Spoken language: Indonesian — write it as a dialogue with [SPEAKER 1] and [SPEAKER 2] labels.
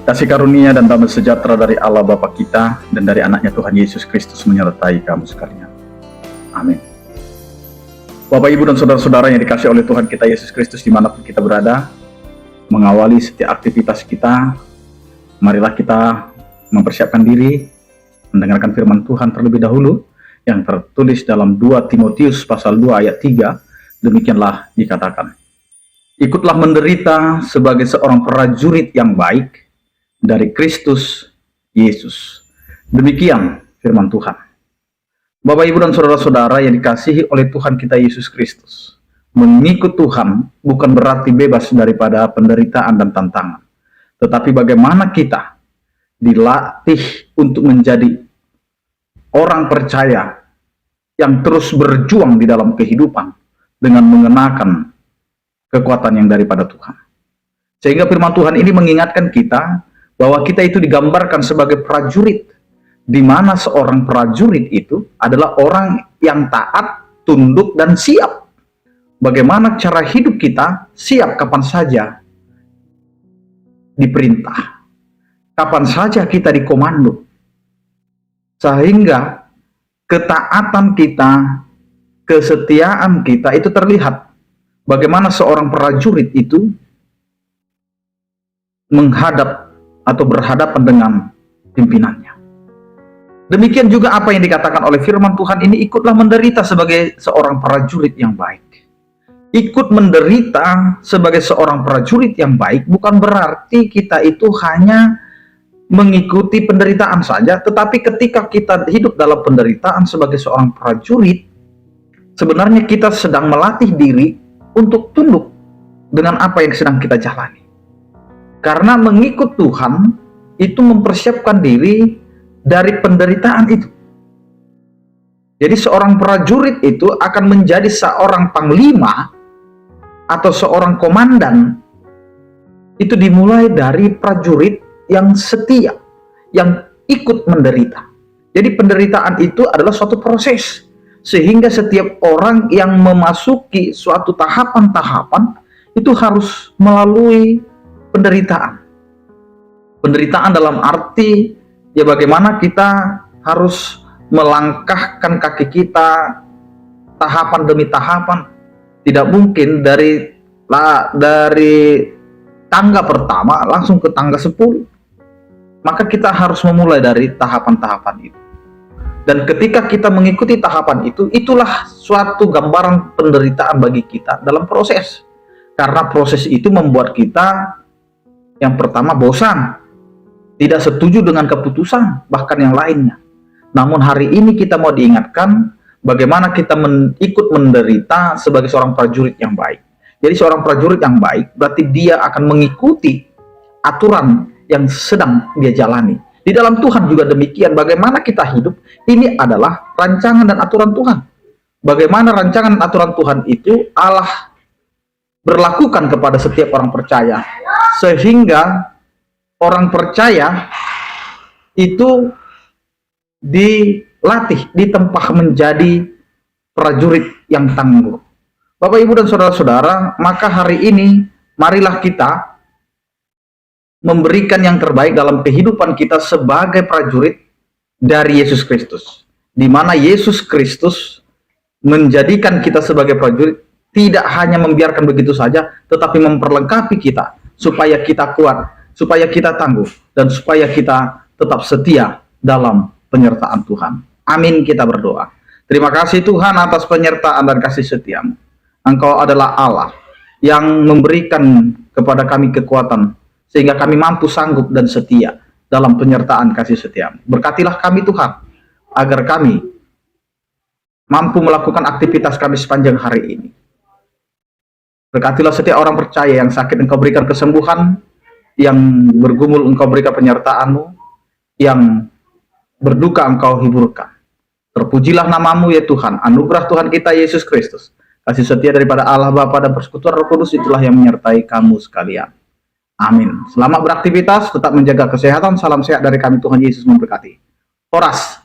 [SPEAKER 1] Kasih karunia dan damai sejahtera dari Allah Bapa kita dan dari anaknya Tuhan Yesus Kristus menyertai kamu sekalian. Amin. Bapak, Ibu, dan saudara-saudara yang dikasihi oleh Tuhan kita Yesus Kristus dimanapun kita berada, mengawali setiap aktivitas kita, marilah kita mempersiapkan diri, mendengarkan firman Tuhan terlebih dahulu, yang tertulis dalam 2 Timotius pasal 2 ayat 3, demikianlah dikatakan. Ikutlah menderita sebagai seorang prajurit yang baik dari Kristus Yesus. Demikian firman Tuhan. Bapak, Ibu, dan saudara-saudara yang dikasihi oleh Tuhan kita Yesus Kristus, mengikut Tuhan bukan berarti bebas daripada penderitaan dan tantangan, tetapi bagaimana kita dilatih untuk menjadi orang percaya yang terus berjuang di dalam kehidupan dengan mengenakan kekuatan yang daripada Tuhan. Sehingga firman Tuhan ini mengingatkan kita bahwa kita itu digambarkan sebagai prajurit, di mana seorang prajurit itu adalah orang yang taat, tunduk, dan siap. Bagaimana cara hidup kita siap kapan saja diperintah, kapan saja kita dikomando, sehingga ketaatan kita, kesetiaan kita itu terlihat. Bagaimana seorang prajurit itu menghadap atau berhadapan dengan pimpinannya. Demikian juga apa yang dikatakan oleh firman Tuhan ini, ikutlah menderita sebagai seorang prajurit yang baik. Ikut menderita sebagai seorang prajurit yang baik bukan berarti kita itu hanya mengikuti penderitaan saja, tetapi ketika kita hidup dalam penderitaan sebagai seorang prajurit, sebenarnya kita sedang melatih diri untuk tunduk dengan apa yang sedang kita jalani. Karena mengikut Tuhan itu mempersiapkan diri dari penderitaan itu. Jadi seorang prajurit itu akan menjadi seorang panglima atau seorang komandan, itu dimulai dari prajurit yang setia, yang ikut menderita. Jadi penderitaan itu adalah suatu proses, sehingga setiap orang yang memasuki suatu tahapan-tahapan itu harus melalui penderitaan. Penderitaan dalam arti ya bagaimana kita harus melangkahkan kaki kita tahapan demi tahapan. Tidak mungkin dari tangga pertama langsung ke tangga 10. Maka kita harus memulai dari tahapan-tahapan itu. Dan ketika kita mengikuti tahapan itu, itulah suatu gambaran penderitaan bagi kita dalam proses. Karena proses itu membuat kita yang pertama bosan, tidak setuju dengan keputusan, bahkan yang lainnya. Namun hari ini kita mau diingatkan bagaimana kita ikut menderita sebagai seorang prajurit yang baik. Jadi seorang prajurit yang baik berarti dia akan mengikuti aturan yang sedang dia jalani. Di dalam Tuhan juga demikian, bagaimana kita hidup, ini adalah rancangan dan aturan Tuhan. Bagaimana rancangan dan aturan Tuhan itu Allah berlakukan kepada setiap orang percaya, sehingga orang percaya itu dilatih, ditempah menjadi prajurit yang tangguh. Bapak, Ibu, dan saudara-saudara, maka hari ini marilah kita memberikan yang terbaik dalam kehidupan kita sebagai prajurit dari Yesus Kristus, di mana Yesus Kristus menjadikan kita sebagai prajurit, tidak hanya membiarkan begitu saja, tetapi memperlengkapi kita supaya kita kuat, supaya kita tangguh, dan supaya kita tetap setia dalam penyertaan Tuhan. Amin, kita berdoa. Terima kasih Tuhan atas penyertaan dan kasih setiamu. Engkau adalah Allah yang memberikan kepada kami kekuatan, sehingga kami mampu, sanggup, dan setia dalam penyertaan kasih setiamu. Berkatilah kami Tuhan, agar kami mampu melakukan aktivitas kami sepanjang hari ini. Berkatilah setiap orang percaya yang sakit, Engkau berikan kesembuhan, yang bergumul Engkau berikan penyertaan-Mu, yang berduka Engkau hiburkan. Terpujilah namamu ya Tuhan, anugerah Tuhan kita Yesus Kristus, kasih setia daripada Allah Bapa dan persekutuan Roh Kudus itulah yang menyertai kamu sekalian. Amin. Selamat beraktivitas, tetap menjaga kesehatan, salam sehat dari kami, Tuhan Yesus memberkati. Horas.